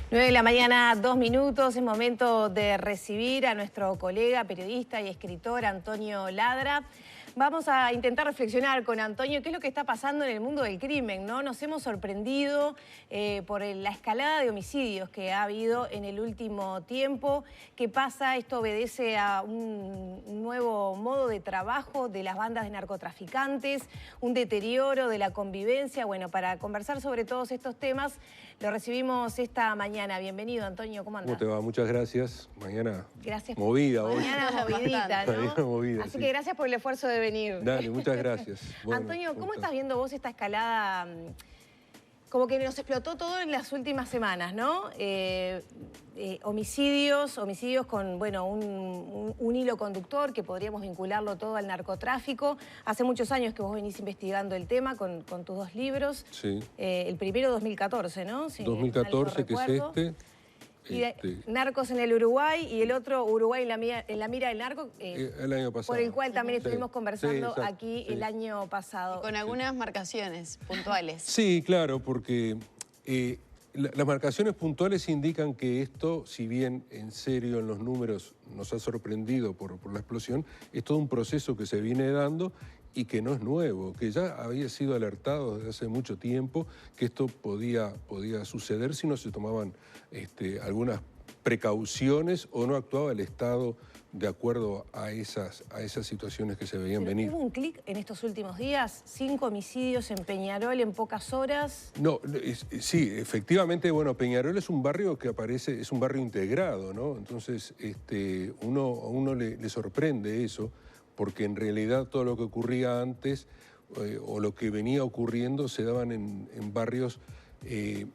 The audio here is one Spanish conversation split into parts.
9 de la mañana, 2 minutos, es momento de recibir a nuestro colega, periodista y escritor Antonio Ladra. Vamos a intentar reflexionar con Antonio qué es lo que está pasando en el mundo del crimen, ¿no? Nos hemos sorprendido por la escalada de homicidios que ha habido en el último tiempo. ¿Qué pasa? Esto obedece a un nuevo modo de trabajo de las bandas de narcotraficantes, un deterioro de la convivencia. Bueno, para conversar sobre todos estos temas, lo recibimos esta mañana. Bienvenido, Antonio, ¿cómo andás? ¿Cómo te va? Muchas gracias. Mañana Gracias. movida hoy. Mañana movidita, ¿no? Mañana movida, Así sí. que gracias por el esfuerzo de venir. Dale, muchas gracias. Bueno, Antonio, ¿cómo estás viendo vos esta escalada? Como que nos explotó todo en las últimas semanas, ¿no? Homicidios con, bueno, un hilo conductor que podríamos vincularlo todo al narcotráfico. Hace muchos años que vos venís investigando el tema con tus dos libros. Sí. El primero 2014, ¿no? Si 2014, que es este. Y Narcos en el Uruguay y el otro Uruguay en la mira del narco. El año pasado. Por el cual también estuvimos conversando sí, aquí el año pasado. Y con algunas marcaciones puntuales. Sí, claro, porque las marcaciones puntuales indican que esto, si bien en serio en los números nos ha sorprendido por la explosión, es todo un proceso que se viene dando y que no es nuevo, que ya había sido alertado desde hace mucho tiempo que esto podía suceder si no se tomaban algunas precauciones o no actuaba el Estado de acuerdo a esas situaciones que se veían venir. ¿Hubo un clic en estos últimos días? 5 homicidios en Peñarol en pocas horas. No, sí, efectivamente, bueno, Peñarol es un barrio que aparece, es un barrio integrado, ¿no? Entonces, a uno le sorprende eso, porque en realidad todo lo que ocurría antes o lo que venía ocurriendo se daban en barrios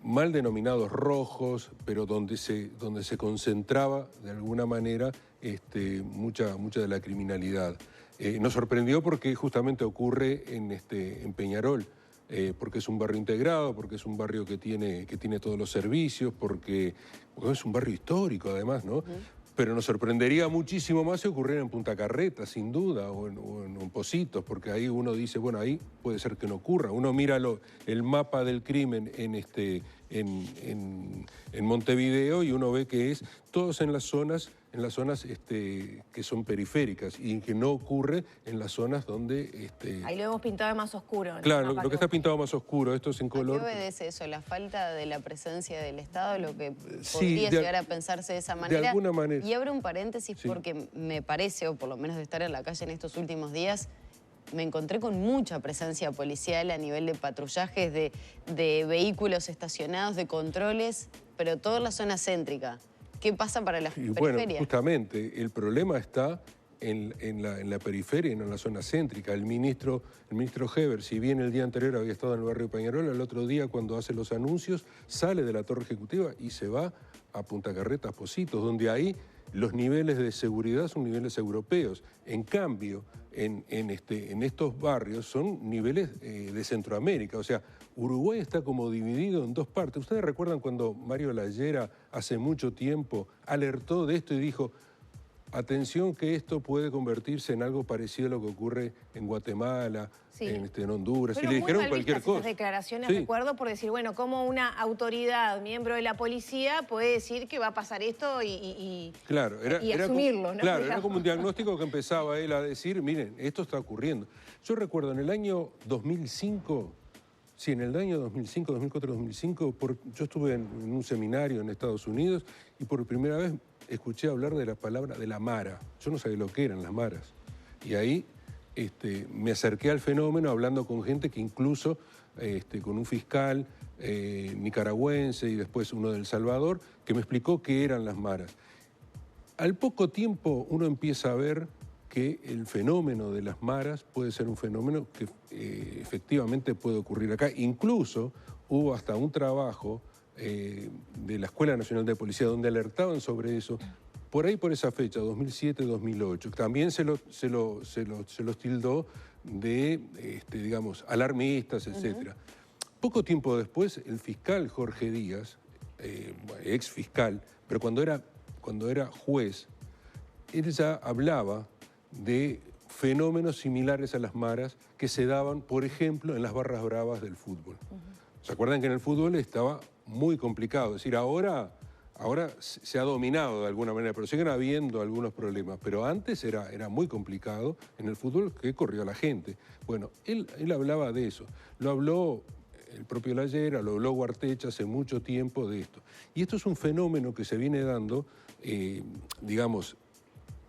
mal denominados rojos, pero donde se concentraba de alguna manera mucha de la criminalidad. Nos sorprendió porque justamente ocurre en Peñarol, porque es un barrio integrado, porque es un barrio que tiene todos los servicios, porque es un barrio histórico además, ¿no? Pero nos sorprendería muchísimo más si ocurriera en Punta Carretas, sin duda, o en Pocitos, porque ahí uno dice, bueno, ahí puede ser que no ocurra. Uno mira el mapa del crimen en Montevideo y uno ve que es todos en las zonas que son periféricas y que no ocurre en las zonas donde... Ahí lo hemos pintado de más oscuro. Claro, lo que está pintado más oscuro, esto es en color. ¿A qué obedece eso? ¿La falta de la presencia del Estado? Lo que podría llegar a pensarse de esa manera. De alguna manera. Y abro un paréntesis porque me parece, o por lo menos de estar en la calle en estos últimos días, me encontré con mucha presencia policial a nivel de patrullajes, de vehículos estacionados, de controles, pero todo en la zona céntrica. ¿Qué pasa para las periferias? Bueno, justamente, el problema está en la periferia y no en la zona céntrica. El ministro Heber, si bien el día anterior había estado en el barrio de Peñarol, el otro día cuando hace los anuncios sale de la Torre Ejecutiva y se va a Punta Carretas, Pocitos, donde ahí los niveles de seguridad son niveles europeos. En cambio, en estos barrios son niveles de Centroamérica. O sea, Uruguay está como dividido en dos partes. ¿Ustedes recuerdan cuando Mario Lallera hace mucho tiempo alertó de esto y dijo, atención que esto puede convertirse en algo parecido a lo que ocurre en Guatemala, en Honduras? Pero y le dijeron cualquier cosa. Esas declaraciones, recuerdo, por decir, bueno, como una autoridad, miembro de la policía, puede decir que va a pasar esto y asumirlo, ¿no? Claro, era como un diagnóstico que empezaba él a decir, miren, esto está ocurriendo. Yo recuerdo en el año 2005... Sí, en el año 2005, 2004, 2005, yo estuve en un seminario en Estados Unidos y por primera vez escuché hablar de la palabra de la mara. Yo no sabía lo que eran las maras. Y ahí me acerqué al fenómeno hablando con gente que incluso, con un fiscal nicaragüense y después uno de El Salvador, que me explicó qué eran las maras. Al poco tiempo uno empieza a ver que el fenómeno de las maras puede ser un fenómeno que efectivamente puede ocurrir acá. Incluso hubo hasta un trabajo de la Escuela Nacional de Policía donde alertaban sobre eso, por ahí por esa fecha, 2007-2008. También se los tildó de, digamos, alarmistas, etc. Poco tiempo después, el fiscal Jorge Díaz, ex fiscal, pero cuando era juez, él ya hablaba de fenómenos similares a las maras que se daban, por ejemplo, en las barras bravas del fútbol. ¿Se acuerdan que en el fútbol estaba muy complicado? Es decir, ahora se ha dominado de alguna manera, pero siguen habiendo algunos problemas. Pero antes era muy complicado en el fútbol que corría la gente. Bueno, él hablaba de eso. Lo habló el propio Layera, lo habló Guartecha hace mucho tiempo de esto. Y esto es un fenómeno que se viene dando, digamos,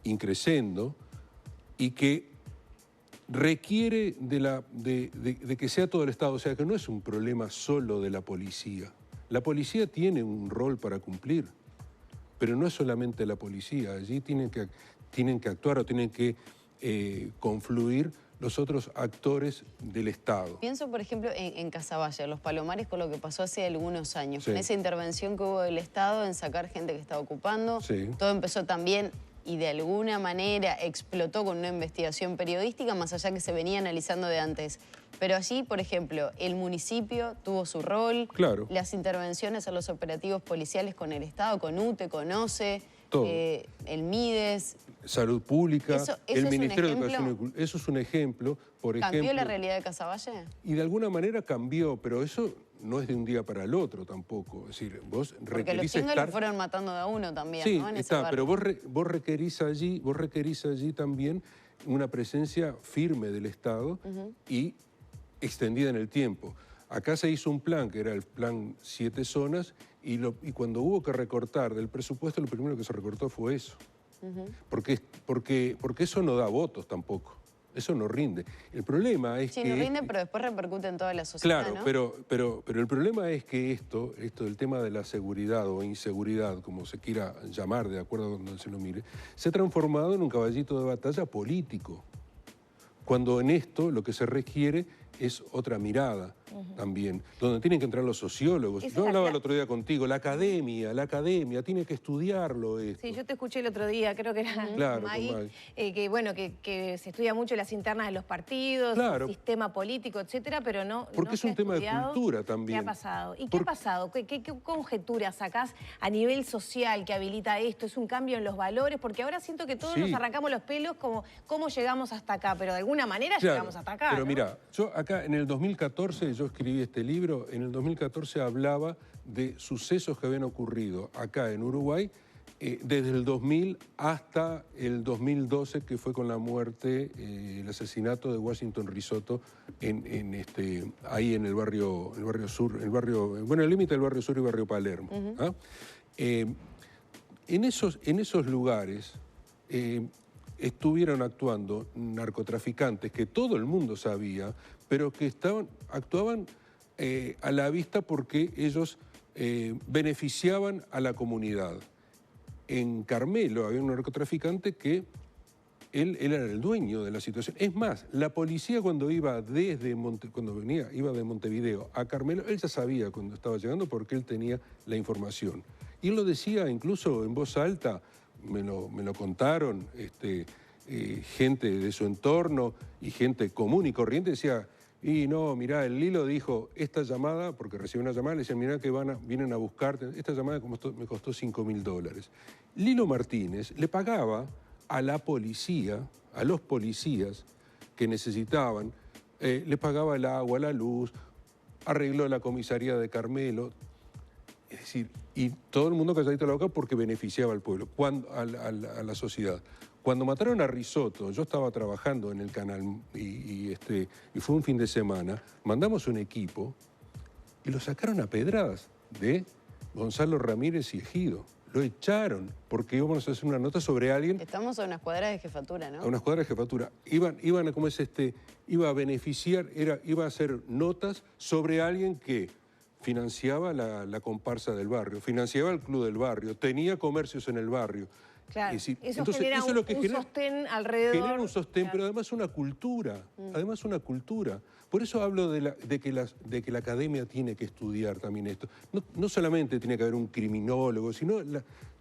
increciendo y que requiere de que sea todo el Estado. O sea, que no es un problema solo de la policía. La policía tiene un rol para cumplir, pero no es solamente la policía. Allí tienen que actuar o tienen que confluir los otros actores del Estado. Pienso, por ejemplo, en Casaballe, Los Palomares, con lo que pasó hace algunos años, Sí. con esa intervención que hubo del Estado en sacar gente que estaba ocupando. Sí. Todo empezó también y de alguna manera explotó con una investigación periodística, más allá que se venía analizando de antes. Pero allí, por ejemplo, el municipio tuvo su rol, Claro. las intervenciones a los operativos policiales con el Estado, con UTE, con OCE, Todo. el MIDES. Salud Pública, ¿Eso el es un Ministerio de ejemplo? Educación y Cultura. Eso es un ejemplo, por ejemplo. ¿Cambió la realidad de Casaballe? Y de alguna manera cambió, pero eso no es de un día para el otro tampoco. Es decir, vos Porque los requerís chingos estar... los fueron matando de a uno también, Sí, ¿no? En ese está, barrio. pero vos requerís allí también una presencia firme del Estado y extendida en el tiempo. Acá se hizo un plan, que era el plan 7 zonas, y cuando hubo que recortar del presupuesto, lo primero que se recortó fue eso. Porque eso no da votos tampoco. Eso no rinde. El problema es Sí, que... no rinde, pero después repercute en toda la sociedad, Claro, ¿no? pero el problema es que esto del tema de la seguridad o inseguridad, como se quiera llamar, de acuerdo a donde se lo mire, se ha transformado en un caballito de batalla político. Cuando en esto lo que se requiere es otra mirada también, donde tienen que entrar los sociólogos. Esa Yo es hablaba la- el otro día contigo, la academia tiene que estudiarlo esto. Sí, yo te escuché el otro día, creo que era Claro, Maggie, con Maggie. que bueno, que se estudia mucho las internas de los partidos, Claro. el sistema político, etcétera, pero no Porque no es se un ha tema de estudiado cultura también. ¿Qué ha pasado? ¿Y qué ha pasado? ¿Qué conjeturas sacás a nivel social que habilita esto? ¿Es un cambio en los valores? Porque ahora siento que todos Sí. nos arrancamos los pelos como cómo llegamos hasta acá, pero de alguna manera Claro, llegamos hasta acá, pero ¿no? mira, yo acá en el 2014, yo escribí este libro, en el 2014 hablaba de sucesos que habían ocurrido acá en Uruguay desde el 2000 hasta el 2012, que fue con la muerte, el asesinato de Washington Risotto ahí en el barrio sur, el límite del barrio sur y barrio Palermo. ¿Ah? En esos lugares estuvieron actuando narcotraficantes que todo el mundo sabía, pero que actuaban a la vista porque ellos beneficiaban a la comunidad. En Carmelo había un narcotraficante que él era el dueño de la situación. Es más, la policía cuando iba iba de Montevideo a Carmelo, él ya sabía cuando estaba llegando porque él tenía la información. Y él lo decía incluso en voz alta, me lo contaron gente de su entorno y gente común y corriente, decía, y no, mirá, el Lilo dijo, esta llamada, porque recibió una llamada, le decían, mirá que vienen a buscarte, esta llamada me costó $5.000. Lilo Martínez le pagaba a la policía, a los policías que necesitaban, le pagaba el agua, la luz, arregló la comisaría de Carmelo, es decir, y todo el mundo calladito la boca porque beneficiaba al pueblo, a la sociedad. Cuando mataron a Risotto, yo estaba trabajando en el canal y fue un fin de semana, mandamos un equipo y lo sacaron a pedradas de Gonzalo Ramírez y Ejido. Lo echaron porque íbamos a hacer una nota sobre alguien. Estamos a unas cuadras de jefatura, ¿no? A unas cuadras de jefatura. Iba a beneficiar, iba a hacer notas sobre alguien que financiaba la comparsa del barrio, financiaba el club del barrio, tenía comercios en el barrio. Claro, Es decir, eso entonces, genera eso es lo que un sostén alrededor. Genera un sostén, Claro. pero además una cultura. Además una cultura. Por eso hablo de que la academia tiene que estudiar también esto. No solamente tiene que haber un criminólogo, sino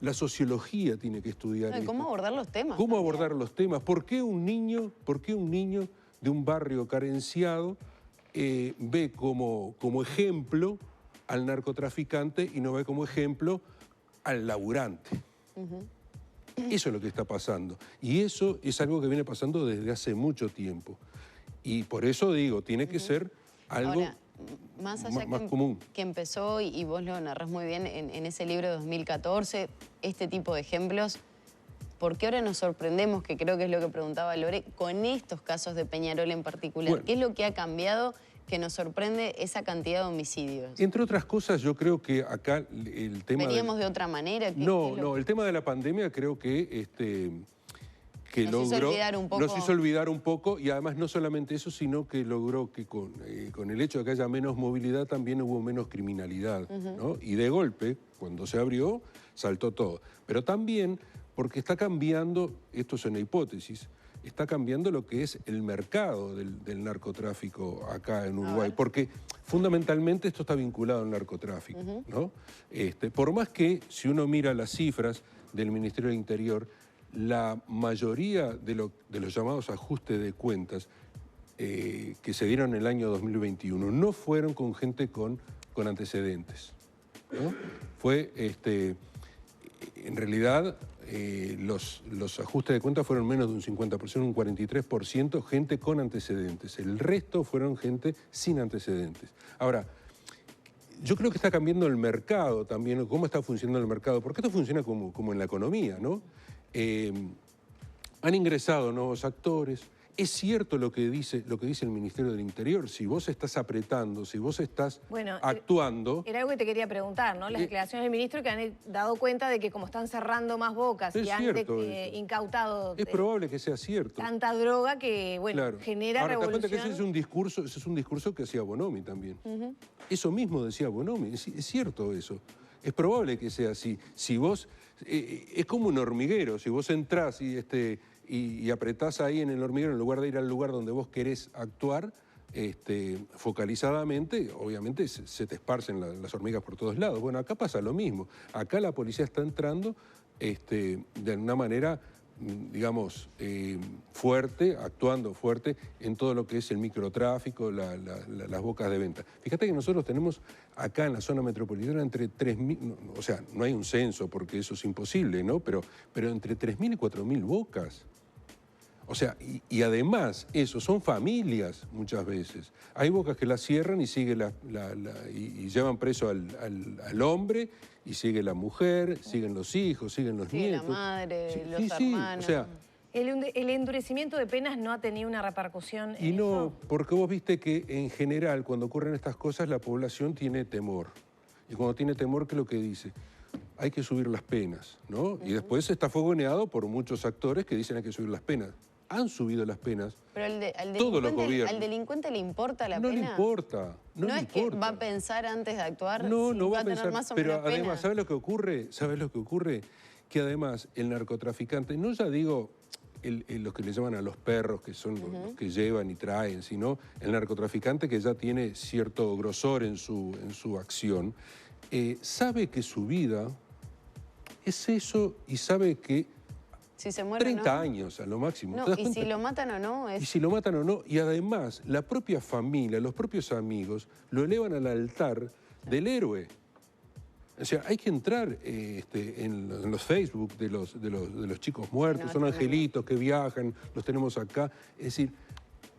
la sociología tiene que estudiar No, y esto. ¿cómo abordar los temas? ¿Cómo también? abordar los temas? ¿Por qué un niño de un barrio carenciado ve como ejemplo al narcotraficante y no ve como ejemplo al laburante? Eso es lo que está pasando. Y eso es algo que viene pasando desde hace mucho tiempo. Y por eso digo, tiene que ser algo Ahora, más allá más común. Que empezó, y vos lo narrás muy bien en ese libro de 2014, este tipo de ejemplos, ¿por qué ahora nos sorprendemos, que creo que es lo que preguntaba Lore, con estos casos de Peñarol en particular? Bueno, ¿qué es lo que ha cambiado que nos sorprende esa cantidad de homicidios? Entre otras cosas, yo creo que acá el tema... ¿Veníamos de otra manera? No, el tema de la pandemia creo que nos hizo olvidar un poco. Nos hizo olvidar un poco, y además no solamente eso, sino que logró que con el hecho de que haya menos movilidad también hubo menos criminalidad, ¿no? Y de golpe, cuando se abrió, saltó todo. Pero también porque está cambiando, esto es una hipótesis, está cambiando lo que es el mercado del narcotráfico acá en Uruguay, porque fundamentalmente esto está vinculado al narcotráfico, ¿no? Por más que, si uno mira las cifras del Ministerio del Interior, la mayoría de los llamados ajustes de cuentas que se dieron en el año 2021 no fueron con gente con antecedentes, ¿no? Fue, en realidad, los ajustes de cuentas fueron menos de un 50%, un 43% gente con antecedentes. El resto fueron gente sin antecedentes. Ahora, yo creo que está cambiando el mercado también, cómo está funcionando el mercado, porque esto funciona como en la economía, ¿no? Han ingresado nuevos actores. Es cierto lo que dice el Ministerio del Interior. Si vos estás apretando, si vos estás actuando... Era algo que te quería preguntar, ¿no? Las declaraciones del ministro que han dado cuenta de que como están cerrando más bocas y han incautado... Es probable que sea cierto. Tanta droga que, bueno, genera Ahora, revolución. te cuenta que ese es un discurso que hacía Bonomi también. Eso mismo decía Bonomi. Es cierto eso. Es probable que sea así. Si vos... es como un hormiguero. Si vos entrás y apretás ahí en el hormiguero, en lugar de ir al lugar donde vos querés actuar, focalizadamente, obviamente se te esparcen las hormigas por todos lados. Bueno, acá pasa lo mismo. Acá la policía está entrando de una manera, digamos, fuerte, actuando fuerte en todo lo que es el microtráfico, las bocas de venta. Fíjate que nosotros tenemos acá en la zona metropolitana entre 3.000, o sea, no hay un censo porque eso es imposible, ¿no? Pero entre 3.000 y 4.000 bocas. O sea, y además, eso, son familias muchas veces. Hay bocas que las cierran y y llevan preso al hombre, y sigue la mujer, siguen los hijos, siguen los nietos. La madre, los hermanos. O sea, ¿El endurecimiento de penas no ha tenido una repercusión en no, porque vos viste que en general cuando ocurren estas cosas la población tiene temor. Y cuando tiene temor, ¿qué es lo que dice? Hay que subir las penas, ¿no? Y después está fogoneado por muchos actores que dicen hay que subir las penas. Han subido las penas. Pero al delincuente le importa la pena. No le importa. No es que va a pensar antes de actuar. No va a tener pensar. Más o pero menos además, pena. ¿sabes lo que ocurre? ¿Sabes lo que ocurre? Que además el narcotraficante, no ya digo los que le llaman a los perros, que son los que llevan y traen, sino el narcotraficante que ya tiene cierto grosor en su acción, sabe que su vida es eso y sabe que si se muere 30 no. años a lo máximo. No, y si lo matan o no. Y si lo matan o no. Y además, la propia familia, los propios amigos, lo elevan al altar del héroe. O sea, hay que entrar en los Facebook de los chicos muertos, son angelitos que viajan, los tenemos acá. Es decir,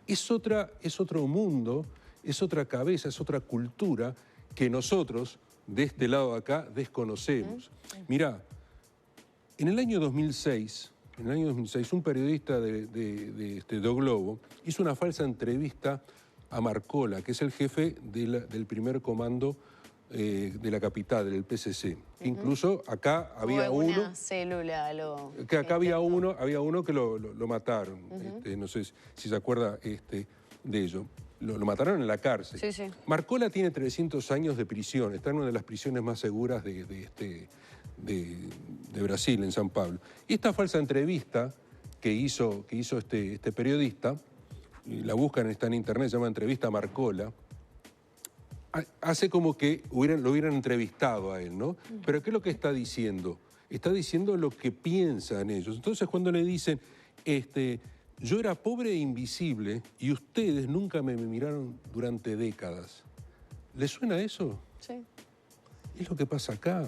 es otro mundo, es otra cabeza, es otra cultura que nosotros, de este lado de acá, desconocemos. Mirá, en el año 2006, un periodista de O Globo hizo una falsa entrevista a Marcola, que es el jefe del primer comando de la capital, del PCC. Incluso acá había uno... célula, que acá había uno que lo mataron. No sé si se acuerda de ello. Lo mataron en la cárcel. Sí, sí. Marcola tiene 300 años de prisión. Está en una de las prisiones más seguras de Brasil, en San Pablo. Y esta falsa entrevista que hizo este periodista, la buscan, está en internet, se llama Entrevista a Marcola, hace como que lo hubieran entrevistado a él, ¿no? Pero ¿qué es lo que está diciendo? Está diciendo lo que piensan ellos. Entonces cuando le dicen, yo era pobre e invisible y ustedes nunca me miraron durante décadas. ¿Les suena eso? Sí. Es lo que pasa acá.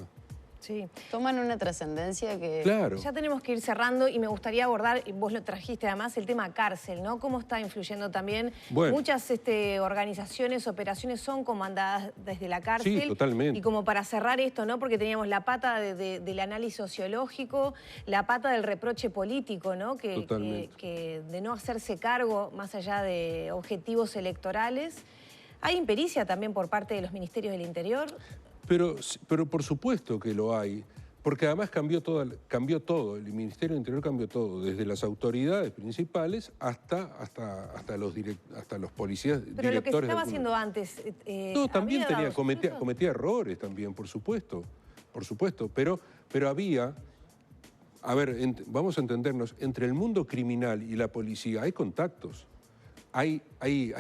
Sí. Toman una trascendencia que... Claro. Ya tenemos que ir cerrando y me gustaría abordar, y vos lo trajiste además, el tema cárcel, ¿no? Cómo está influyendo también. Bueno. Muchas organizaciones, operaciones son comandadas desde la cárcel. Sí, totalmente. Y como para cerrar esto, ¿no? Porque teníamos la pata del análisis sociológico, la pata del reproche político, ¿no? Que de no hacerse cargo más allá de objetivos electorales. ¿Hay impericia también por parte de los ministerios del Interior? Pero por supuesto que lo hay, porque además cambió todo, el Ministerio del Interior cambió todo, desde las autoridades principales hasta los policías directores. Pero lo que se estaba haciendo antes... no, también cometía errores también, por supuesto, pero había... A ver, vamos a entendernos, entre el mundo criminal y la policía hay contactos, hay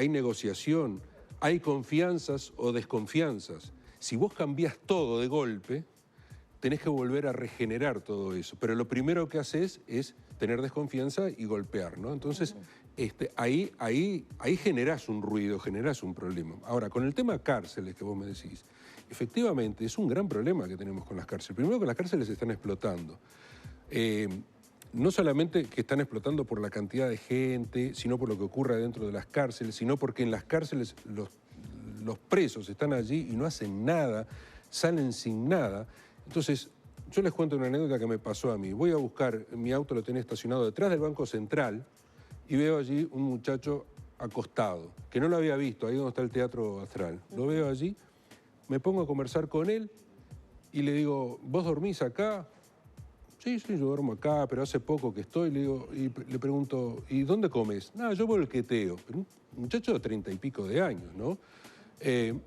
negociación, hay confianzas o desconfianzas. Si vos cambiás todo de golpe, tenés que volver a regenerar todo eso. Pero lo primero que haces es tener desconfianza y golpear, ¿no? Entonces, ahí generás un ruido, generás un problema. Ahora, con el tema cárceles que vos me decís, efectivamente es un gran problema que tenemos con las cárceles. Primero que las cárceles se están explotando. No solamente que están explotando por la cantidad de gente, sino por lo que ocurre dentro de las cárceles, sino porque en las cárceles los presos están allí y no hacen nada, salen sin nada. Entonces, yo les cuento una anécdota que me pasó a mí. Voy a buscar, mi auto lo tenía estacionado detrás del Banco Central y veo allí un muchacho acostado, que no lo había visto, ahí donde está el Teatro Astral. Lo veo allí, me pongo a conversar con él y le digo, ¿vos dormís acá? Sí, yo duermo acá, pero hace poco que estoy, le pregunto, ¿y dónde comes? No, yo volqueteo. Un muchacho de 30 y pico de años, ¿no?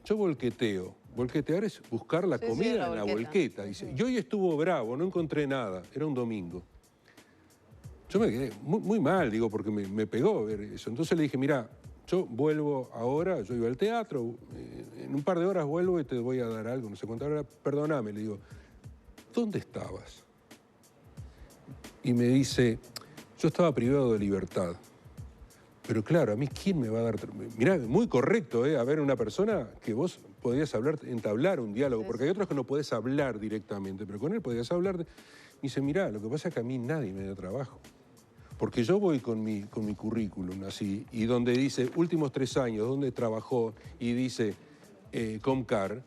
Yo volqueteo. Volquetear es buscar la comida en la volqueta. Dice, y hoy estuvo bravo, no encontré nada, era un domingo. Yo me quedé muy mal, digo, porque me pegó ver eso. Entonces le dije, mira, yo vuelvo ahora, yo iba al teatro, en un par de horas vuelvo y te voy a dar algo, no sé cuántas horas, perdóname, le digo, ¿dónde estabas? Y me dice, yo estaba privado de libertad. Pero claro, a mí, ¿quién me va a dar...? Mirá, muy correcto, ¿eh? A ver, una persona que vos podías entablar un diálogo, porque hay otros que no podés hablar directamente, pero con él podías hablar. Me dice, mirá, lo que pasa es que a mí nadie me da trabajo. Porque yo voy con mi currículum así, y donde dice últimos 3 años, donde trabajó, y dice Comcar,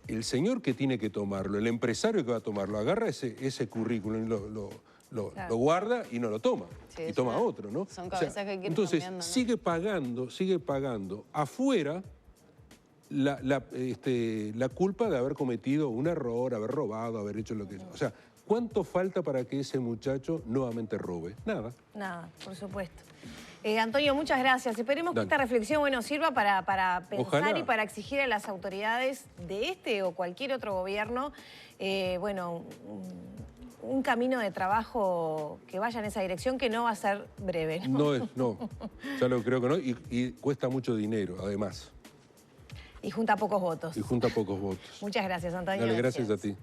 el señor que tiene que tomarlo, el empresario que va a tomarlo, agarra ese currículum y lo guarda y no lo toma, sí, y toma otro, ¿no? Son cabezas que hay que ir entonces, cambiando, ¿no? sigue pagando afuera la culpa de haber cometido un error, haber robado, haber hecho lo que... O sea, ¿cuánto falta para que ese muchacho nuevamente robe? Nada. Nada, por supuesto. Antonio, muchas gracias. Esperemos que esta reflexión, sirva para pensar. Ojalá. Y para exigir a las autoridades de este o cualquier otro gobierno, un camino de trabajo que vaya en esa dirección, que no va a ser breve, ¿no? No, ya lo creo que no, y cuesta mucho dinero, además. Y junta pocos votos. Y junta pocos votos. Muchas gracias, Antonio. Dale, gracias a ti.